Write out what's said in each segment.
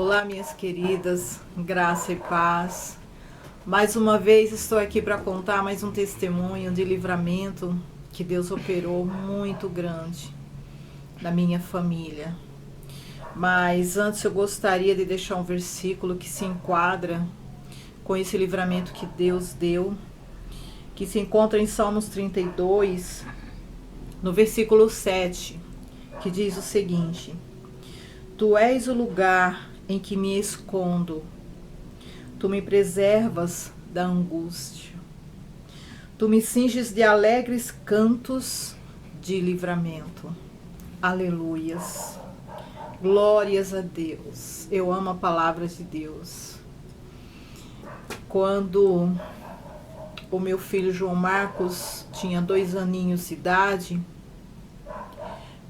Olá, minhas queridas, graça e paz. Mais uma vez estou aqui para contar mais um testemunho de livramento que Deus operou muito grande na minha família. Mas antes eu gostaria de deixar um versículo que se enquadra com esse livramento que Deus deu, que se encontra em Salmos 32, no versículo 7, que diz o seguinte: Tu és o lugar em que me escondo, tu me preservas da angústia, tu me cinges de alegres cantos de livramento. Aleluias, glórias a Deus. Eu amo a palavra de Deus. Quando o meu filho João Marcos tinha 2 aninhos de idade,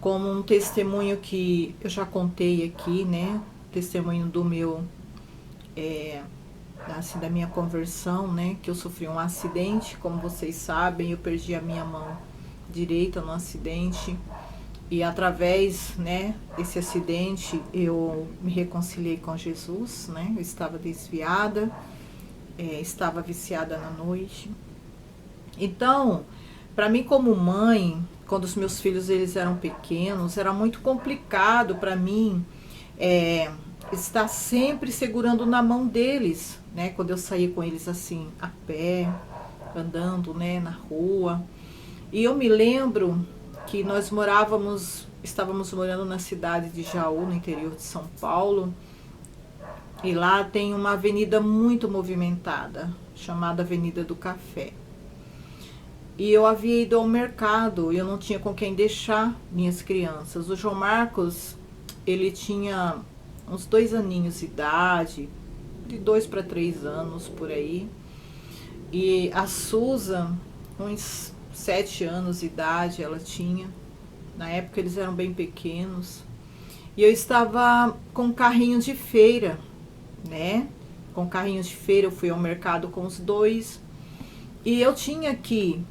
como um testemunho que eu já contei aqui, né? Testemunho do meu, assim, da minha conversão, né? Que eu sofri um acidente, como vocês sabem, eu perdi a minha mão direita no acidente. E através, né, desse acidente, eu me reconciliei com Jesus, né? Eu estava desviada, estava viciada na noite. Então, para mim como mãe, quando os meus filhos eles eram pequenos, era muito complicado para mim estar sempre segurando na mão deles, né? Quando eu saía com eles assim, a pé, andando, né, na rua. E eu me lembro que nós estávamos morando na cidade de Jaú, no interior de São Paulo, e lá tem uma avenida muito movimentada, chamada Avenida do Café. E eu havia ido ao mercado e eu não tinha com quem deixar minhas crianças. O João Marcos, ele tinha uns 2 aninhos de idade, de 2 para 3 anos por aí. E a Susan, uns 7 anos de idade ela tinha. Na época eles eram bem pequenos. E eu estava com um carrinho de feira, né? Com carrinho de feira eu fui ao mercado com os 2. E eu tinha que,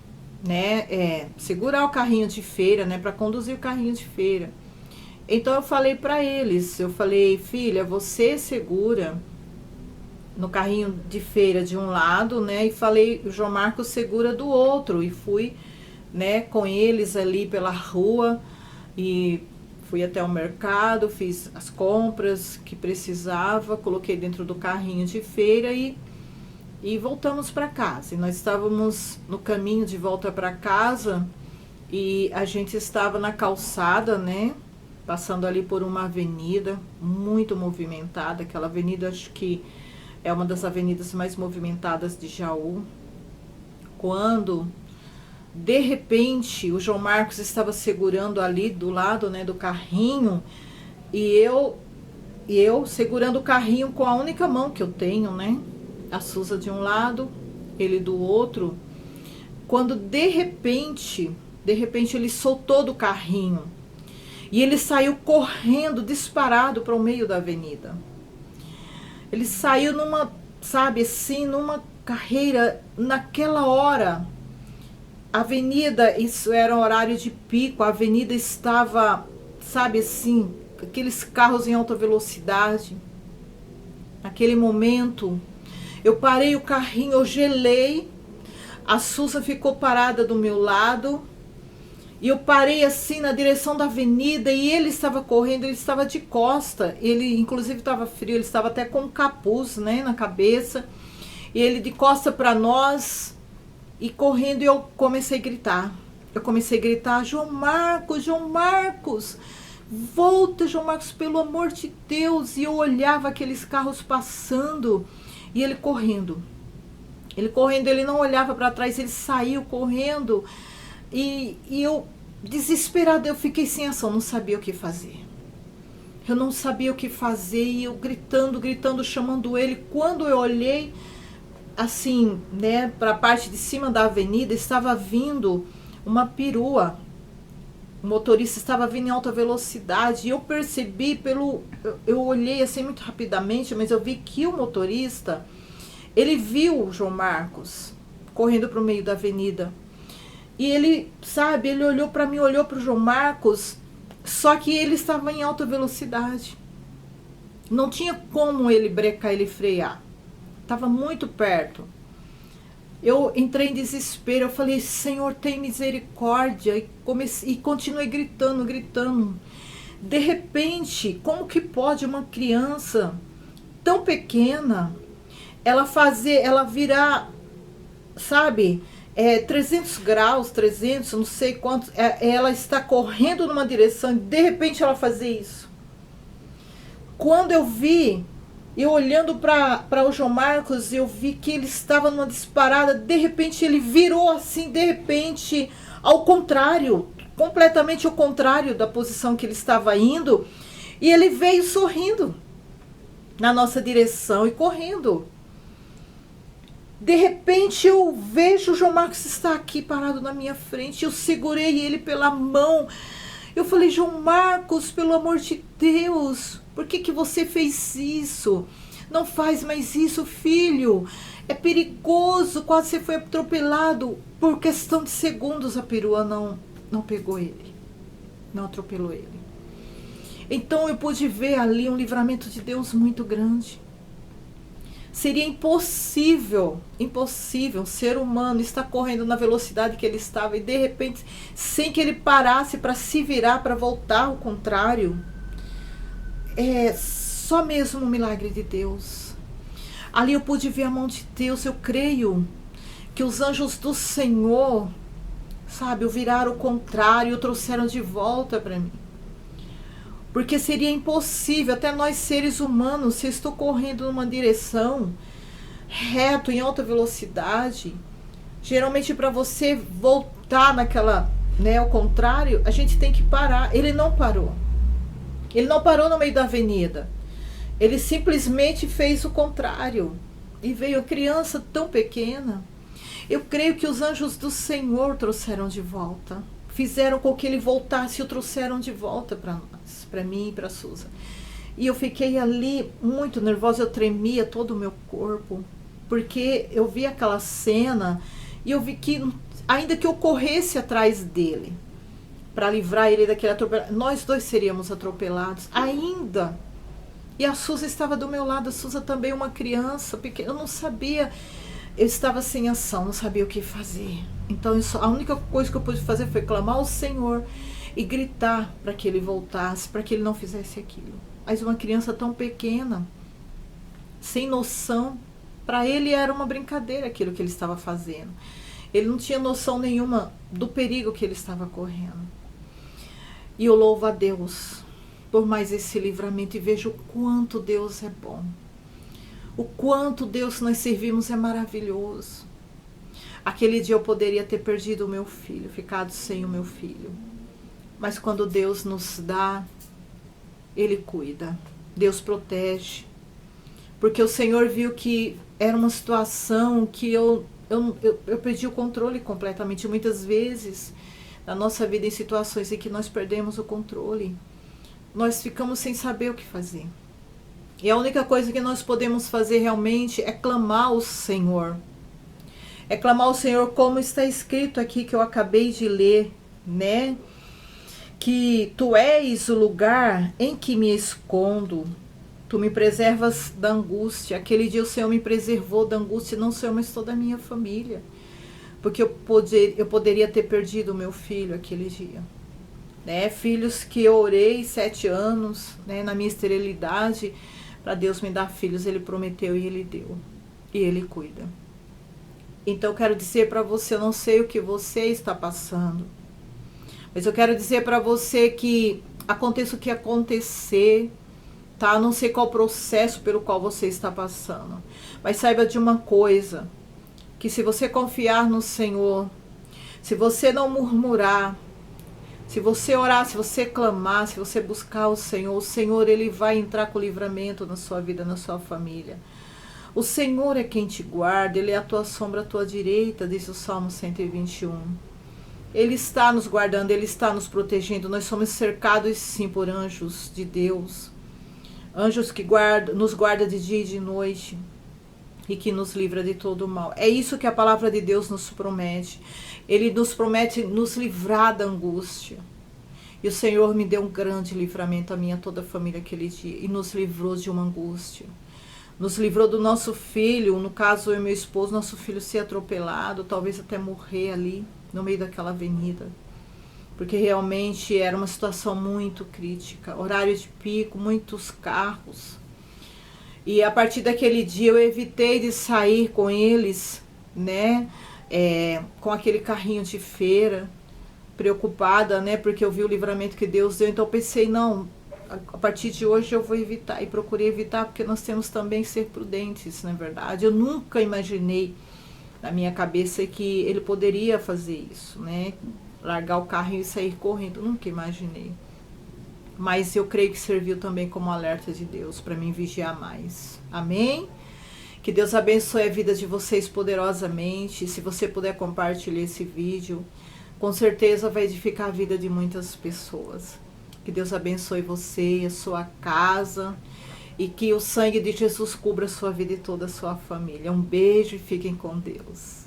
né, segurar o carrinho de feira, né, para conduzir o carrinho de feira. Então eu falei para eles, eu falei: filha, você segura no carrinho de feira de um lado, né, e falei, o João Marcos segura do outro. E fui, né, com eles ali pela rua e fui até o mercado, fiz as compras que precisava, coloquei dentro do carrinho de feira e voltamos para casa. E nós estávamos no caminho de volta para casa e a gente estava na calçada, né? Passando ali por uma avenida muito movimentada. Aquela avenida, acho que é uma das avenidas mais movimentadas de Jaú. Quando, de repente, o João Marcos estava segurando ali do lado, né, do carrinho, e eu segurando o carrinho com a única mão que eu tenho, né? A Suza de um lado, ele do outro. Quando de repente ele soltou do carrinho e ele saiu correndo, disparado para o meio da avenida. Ele saiu numa, sabe assim, numa carreira. Naquela hora, a avenida, isso era um horário de pico, a avenida estava, sabe assim, aqueles carros em alta velocidade. Naquele momento, eu parei o carrinho, eu gelei, a Susa ficou parada do meu lado, e eu parei assim na direção da avenida, e ele estava correndo, ele estava de costa, ele inclusive estava frio, ele estava até com um capuz, né, na cabeça, e ele de costa para nós, e correndo, e eu comecei a gritar, João Marcos, volta, João Marcos, pelo amor de Deus. E eu olhava aqueles carros passando, e ele correndo, ele não olhava para trás, ele saiu correndo, e eu, desesperada, eu fiquei sem ação, não sabia o que fazer. E eu gritando, chamando ele. Quando eu olhei, assim, né, para a parte de cima da avenida, estava vindo uma perua. O motorista estava vindo em alta velocidade, e eu percebi eu olhei assim muito rapidamente, mas eu vi que o motorista, ele viu o João Marcos correndo para o meio da avenida. E ele, sabe, ele olhou para mim, olhou para o João Marcos, só que ele estava em alta velocidade. Não tinha como ele brecar, ele frear. Estava muito perto. Eu entrei em desespero, eu falei, Senhor, tem misericórdia. E continuei gritando, gritando. De repente, como que pode uma criança tão pequena, ela virar, sabe, 300 graus, 300, não sei quantos, ela está correndo numa direção e de repente ela fazer isso. Quando eu vi, eu olhando para o João Marcos, eu vi que ele estava numa disparada, de repente ele virou assim, de repente, ao contrário, completamente ao contrário da posição que ele estava indo, e ele veio sorrindo na nossa direção e correndo. De repente eu vejo o João Marcos está aqui parado na minha frente, eu segurei ele pela mão, eu falei, João Marcos, pelo amor de Deus, por que você fez isso? Não faz mais isso, filho, é perigoso, quase você foi atropelado. Por questão de segundos a perua não pegou ele, não atropelou ele. Então eu pude ver ali um livramento de Deus muito grande. Seria impossível um ser humano estar correndo na velocidade que ele estava e de repente, sem que ele parasse para se virar, para voltar ao contrário. É só mesmo um milagre de Deus. Ali eu pude ver a mão de Deus. Eu creio que os anjos do Senhor, sabe, o viraram ao contrário, o trouxeram de volta para mim. Porque seria impossível, até nós seres humanos, se eu estou correndo numa direção reto, em alta velocidade, geralmente para você voltar naquela, ao contrário, a gente tem que parar. Ele não parou. Ele não parou no meio da avenida. Ele simplesmente fez o contrário. E veio a criança tão pequena. Eu creio que os anjos do Senhor trouxeram de volta. Fizeram com que ele voltasse e o trouxeram de volta para nós, para mim e para a Susan. E eu fiquei ali muito nervosa, eu tremia todo o meu corpo, porque eu vi aquela cena e eu vi que, ainda que eu corresse atrás dele, para livrar ele daquele atropelamento, nós dois seríamos atropelados, ainda. E a Susan estava do meu lado, a Susan também uma criança pequena, eu não sabia, eu estava sem ação, não sabia o que fazer. Então a única coisa que eu pude fazer foi clamar ao Senhor e gritar para que ele voltasse, para que ele não fizesse aquilo. Mas uma criança tão pequena, sem noção, para ele era uma brincadeira aquilo que ele estava fazendo. Ele não tinha noção nenhuma do perigo que ele estava correndo. E eu louvo a Deus por mais esse livramento e vejo o quanto Deus é bom. O quanto Deus que nós servimos é maravilhoso. Aquele dia eu poderia ter perdido o meu filho, ficado sem o meu filho. Mas quando Deus nos dá, Ele cuida. Deus protege. Porque o Senhor viu que era uma situação que eu perdi o controle completamente. Muitas vezes, na nossa vida, em situações em que nós perdemos o controle, nós ficamos sem saber o que fazer. E a única coisa que nós podemos fazer realmente é clamar ao Senhor. É clamar ao Senhor, como está escrito aqui, que eu acabei de ler, né? Que tu és o lugar em que me escondo. Tu me preservas da angústia. Aquele dia o Senhor me preservou da angústia, não só eu, mas toda a minha família. Porque eu poderia ter perdido o meu filho aquele dia. Né? Filhos que eu orei 7 anos, né, na minha esterilidade, para Deus me dar filhos. Ele prometeu e Ele deu. E Ele cuida. Então eu quero dizer para você, eu não sei o que você está passando, mas eu quero dizer para você que aconteça o que acontecer, tá? Não sei qual processo pelo qual você está passando, mas saiba de uma coisa, que se você confiar no Senhor, se você não murmurar, se você orar, se você clamar, se você buscar o Senhor, Ele vai entrar com livramento na sua vida, na sua família. O Senhor é quem te guarda, Ele é a tua sombra, a tua direita, diz o Salmo 121. Ele está nos guardando, Ele está nos protegendo. Nós somos cercados sim por anjos de Deus. Anjos que nos guardam de dia e de noite e que nos livra de todo o mal. É isso que a palavra de Deus nos promete. Ele nos promete nos livrar da angústia. E o Senhor me deu um grande livramento, a minha toda a família aquele dia, e nos livrou de uma angústia. Nos livrou do nosso filho, no caso eu e meu esposo, nosso filho ser atropelado, talvez até morrer ali, no meio daquela avenida. Porque realmente era uma situação muito crítica, horário de pico, muitos carros. E a partir daquele dia eu evitei de sair com eles, né, com aquele carrinho de feira, preocupada, né, porque eu vi o livramento que Deus deu. Então eu pensei, não, a partir de hoje eu vou evitar, e procurei evitar, porque nós temos também que ser prudentes, na verdade. Eu nunca imaginei na minha cabeça que ele poderia fazer isso, né, largar o carrinho e sair correndo, nunca imaginei. Mas eu creio que serviu também como alerta de Deus para mim vigiar mais. Amém? Que Deus abençoe a vida de vocês poderosamente. Se você puder compartilhar esse vídeo, com certeza vai edificar a vida de muitas pessoas. Que Deus abençoe você e a sua casa. E que o sangue de Jesus cubra a sua vida e toda a sua família. Um beijo e fiquem com Deus.